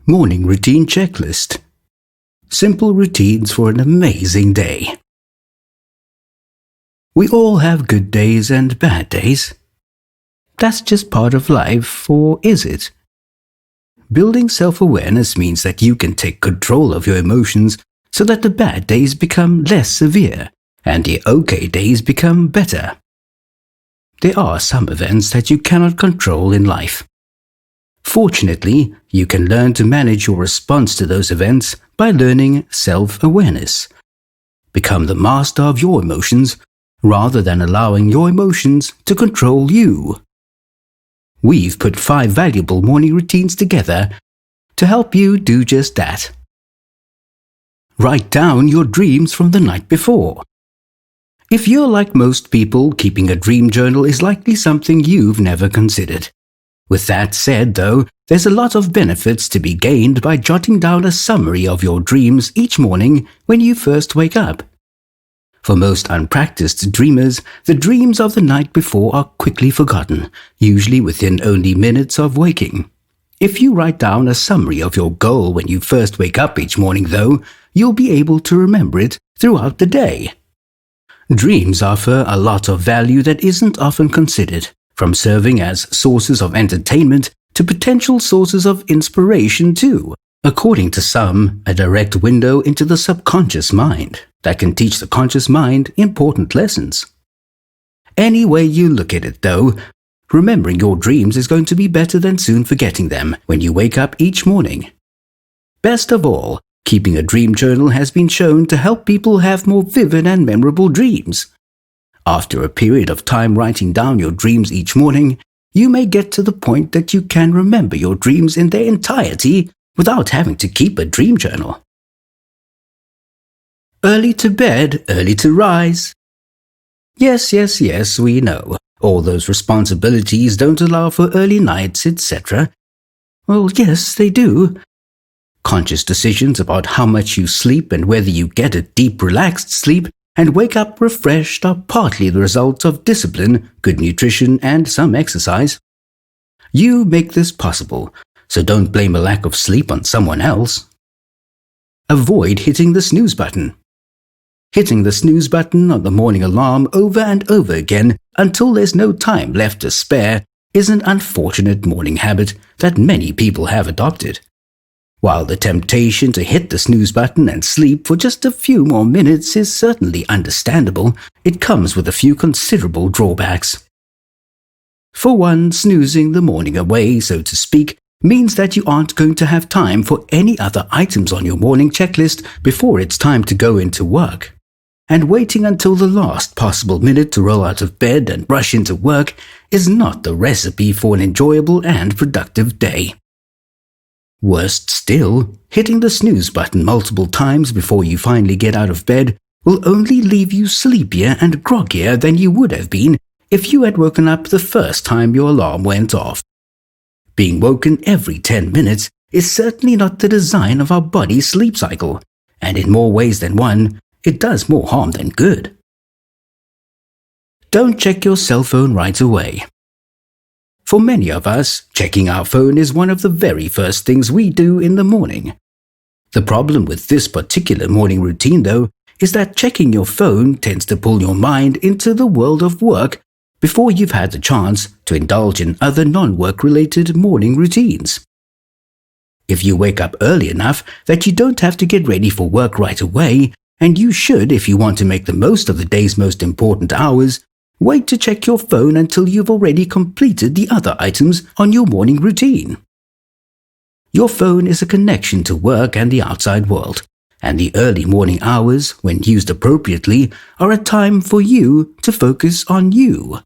Morning Routine Checklist. Simple routines for an amazing day. We all have good days and bad days. That's just part of life, or is it? Building self-awareness means that you can take control of your emotions so that the bad days become less severe and the okay days become better. There are some events that you cannot control in life. Fortunately, you can learn to manage your response to those events by learning self-awareness. Become the master of your emotions rather than allowing your emotions to control you. We've put 5 valuable morning routines together to help you do just that. Write down your dreams from the night before. If you're like most people, keeping a dream journal is likely something you've never considered. With that said, though, there's a lot of benefits to be gained by jotting down a summary of your dreams each morning when you first wake up. For most unpracticed dreamers, the dreams of the night before are quickly forgotten, usually within only minutes of waking. If you write down a summary of your goal when you first wake up each morning, though, you'll be able to remember it throughout the day. Dreams offer a lot of value that isn't often considered, from serving as sources of entertainment to potential sources of inspiration too. According to some, a direct window into the subconscious mind that can teach the conscious mind important lessons. Any way you look at it though, remembering your dreams is going to be better than soon forgetting them when you wake up each morning. Best of all, keeping a dream journal has been shown to help people have more vivid and memorable dreams. After a period of time writing down your dreams each morning, you may get to the point that you can remember your dreams in their entirety without having to keep a dream journal. Early to bed, early to rise. Yes, we know. All those responsibilities don't allow for early nights, etc. Well, yes, they do. Conscious decisions about how much you sleep and whether you get a deep, relaxed sleep and wake up refreshed are partly the result of discipline, good nutrition, and some exercise. You make this possible, so don't blame a lack of sleep on someone else. Avoid hitting the snooze button. Hitting the snooze button on the morning alarm over and over again until there's no time left to spare is an unfortunate morning habit that many people have adopted. While the temptation to hit the snooze button and sleep for just a few more minutes is certainly understandable, it comes with a few considerable drawbacks. For one, snoozing the morning away, so to speak, means that you aren't going to have time for any other items on your morning checklist before it's time to go into work. And waiting until the last possible minute to roll out of bed and rush into work is not the recipe for an enjoyable and productive day. Worst still, hitting the snooze button multiple times before you finally get out of bed will only leave you sleepier and groggier than you would have been if you had woken up the first time your alarm went off. Being woken every 10 minutes is certainly not the design of our body's sleep cycle, and in more ways than one, it does more harm than good. Don't check your cell phone right away. For many of us, checking our phone is one of the very first things we do in the morning. The problem with this particular morning routine, though, is that checking your phone tends to pull your mind into the world of work before you've had the chance to indulge in other non-work related morning routines. If you wake up early enough that you don't have to get ready for work right away, and you should if you want to make the most of the day's most important hours, wait to check your phone until you've already completed the other items on your morning routine. Your phone is a connection to work and the outside world, and the early morning hours, when used appropriately, are a time for you to focus on you.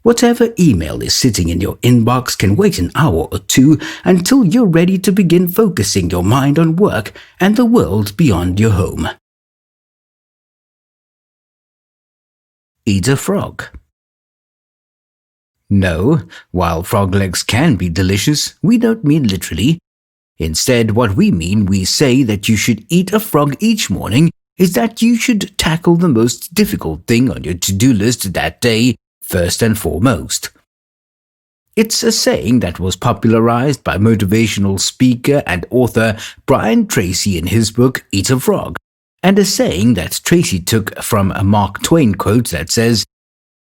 Whatever email is sitting in your inbox can wait an hour or two until you're ready to begin focusing your mind on work and the world beyond your home. Eat a frog. No, while frog legs can be delicious, we don't mean literally. Instead, what we say that you should eat a frog each morning is that you should tackle the most difficult thing on your to-do list that day first and foremost. It's a saying that was popularized by motivational speaker and author Brian Tracy in his book Eat a Frog, and a saying that Tracy took from a Mark Twain quote that says,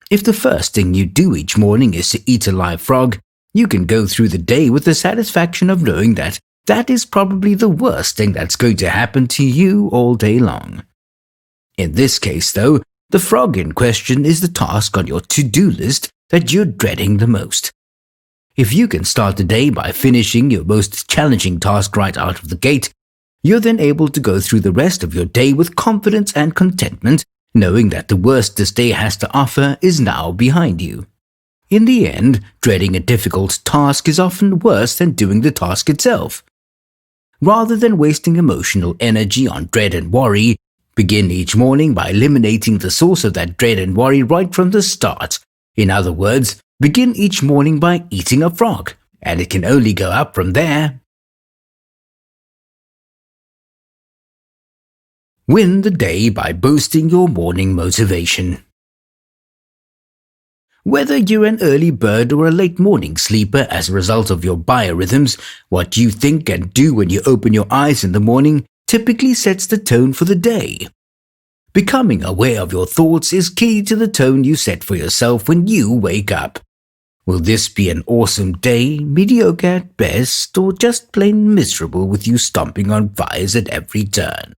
"If the first thing you do each morning is to eat a live frog, you can go through the day with the satisfaction of knowing that that is probably the worst thing that's going to happen to you all day long." In this case, though, the frog in question is the task on your to-do list that you're dreading the most. If you can start the day by finishing your most challenging task right out of the gate, you're then able to go through the rest of your day with confidence and contentment, knowing that the worst this day has to offer is now behind you. In the end, dreading a difficult task is often worse than doing the task itself. Rather than wasting emotional energy on dread and worry, begin each morning by eliminating the source of that dread and worry right from the start. In other words, begin each morning by eating a frog, and it can only go up from there. Win the day by boosting your morning motivation. Whether you're an early bird or a late morning sleeper as a result of your biorhythms, what you think and do when you open your eyes in the morning typically sets the tone for the day. Becoming aware of your thoughts is key to the tone you set for yourself when you wake up. Will this be an awesome day, mediocre at best, or just plain miserable with you stomping on fires at every turn?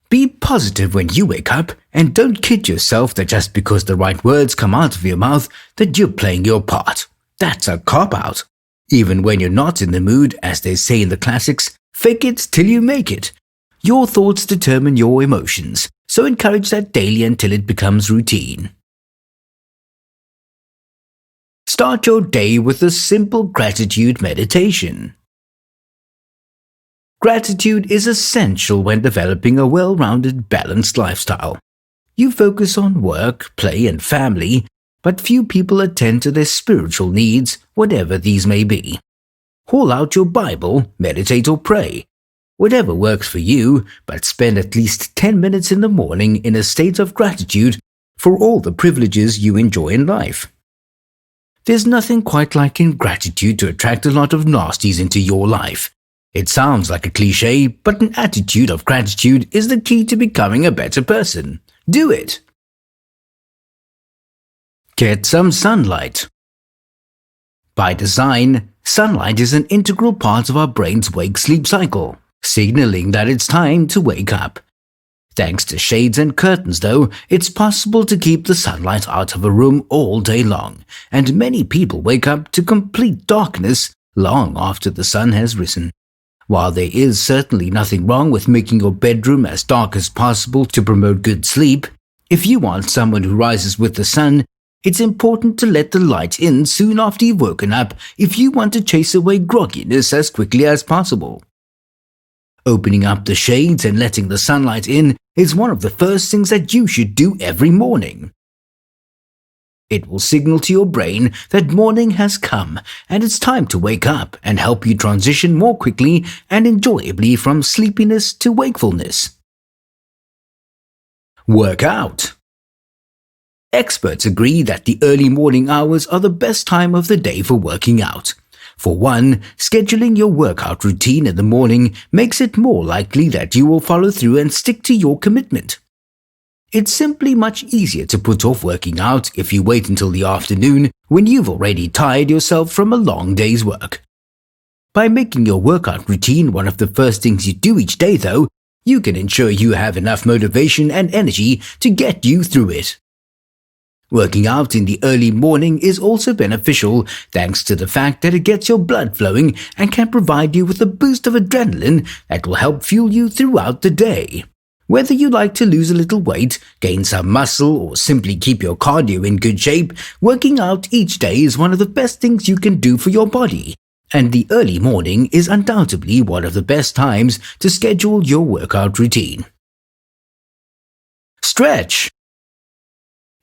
Be positive when you wake up, and don't kid yourself that just because the right words come out of your mouth that you're playing your part. That's a cop-out. Even when you're not in the mood, as they say in the classics, fake it till you make it. Your thoughts determine your emotions, so encourage that daily until it becomes routine. Start your day with a simple gratitude meditation. Gratitude is essential when developing a well-rounded, balanced lifestyle. You focus on work, play, and family, but few people attend to their spiritual needs, whatever these may be. Haul out your Bible, meditate or pray. Whatever works for you, but spend at least 10 minutes in the morning in a state of gratitude for all the privileges you enjoy in life. There's nothing quite like ingratitude to attract a lot of nasties into your life. It sounds like a cliche, but an attitude of gratitude is the key to becoming a better person. Do it! Get some sunlight. By design, sunlight is an integral part of our brain's wake-sleep cycle, signaling that it's time to wake up. Thanks to shades and curtains, though, it's possible to keep the sunlight out of a room all day long, and many people wake up to complete darkness long after the sun has risen. While there is certainly nothing wrong with making your bedroom as dark as possible to promote good sleep, if you want someone who rises with the sun, it's important to let the light in soon after you've woken up if you want to chase away grogginess as quickly as possible. Opening up the shades and letting the sunlight in is one of the first things that you should do every morning. It will signal to your brain that morning has come and it's time to wake up and help you transition more quickly and enjoyably from sleepiness to wakefulness. Work out. Experts agree that the early morning hours are the best time of the day for working out. For one, scheduling your workout routine in the morning makes it more likely that you will follow through and stick to your commitment. It's simply much easier to put off working out if you wait until the afternoon when you've already tired yourself from a long day's work. By making your workout routine one of the first things you do each day, though, you can ensure you have enough motivation and energy to get you through it. Working out in the early morning is also beneficial thanks to the fact that it gets your blood flowing and can provide you with a boost of adrenaline that will help fuel you throughout the day. Whether you like to lose a little weight, gain some muscle, or simply keep your cardio in good shape, working out each day is one of the best things you can do for your body. And the early morning is undoubtedly one of the best times to schedule your workout routine. Stretch.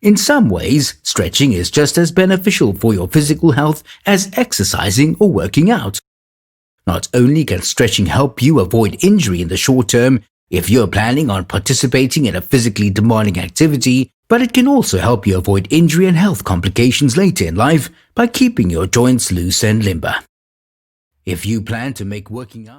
In some ways, stretching is just as beneficial for your physical health as exercising or working out. Not only can stretching help you avoid injury in the short term, if you're planning on participating in a physically demanding activity, but it can also help you avoid injury and health complications later in life by keeping your joints loose and limber. If you plan to make working out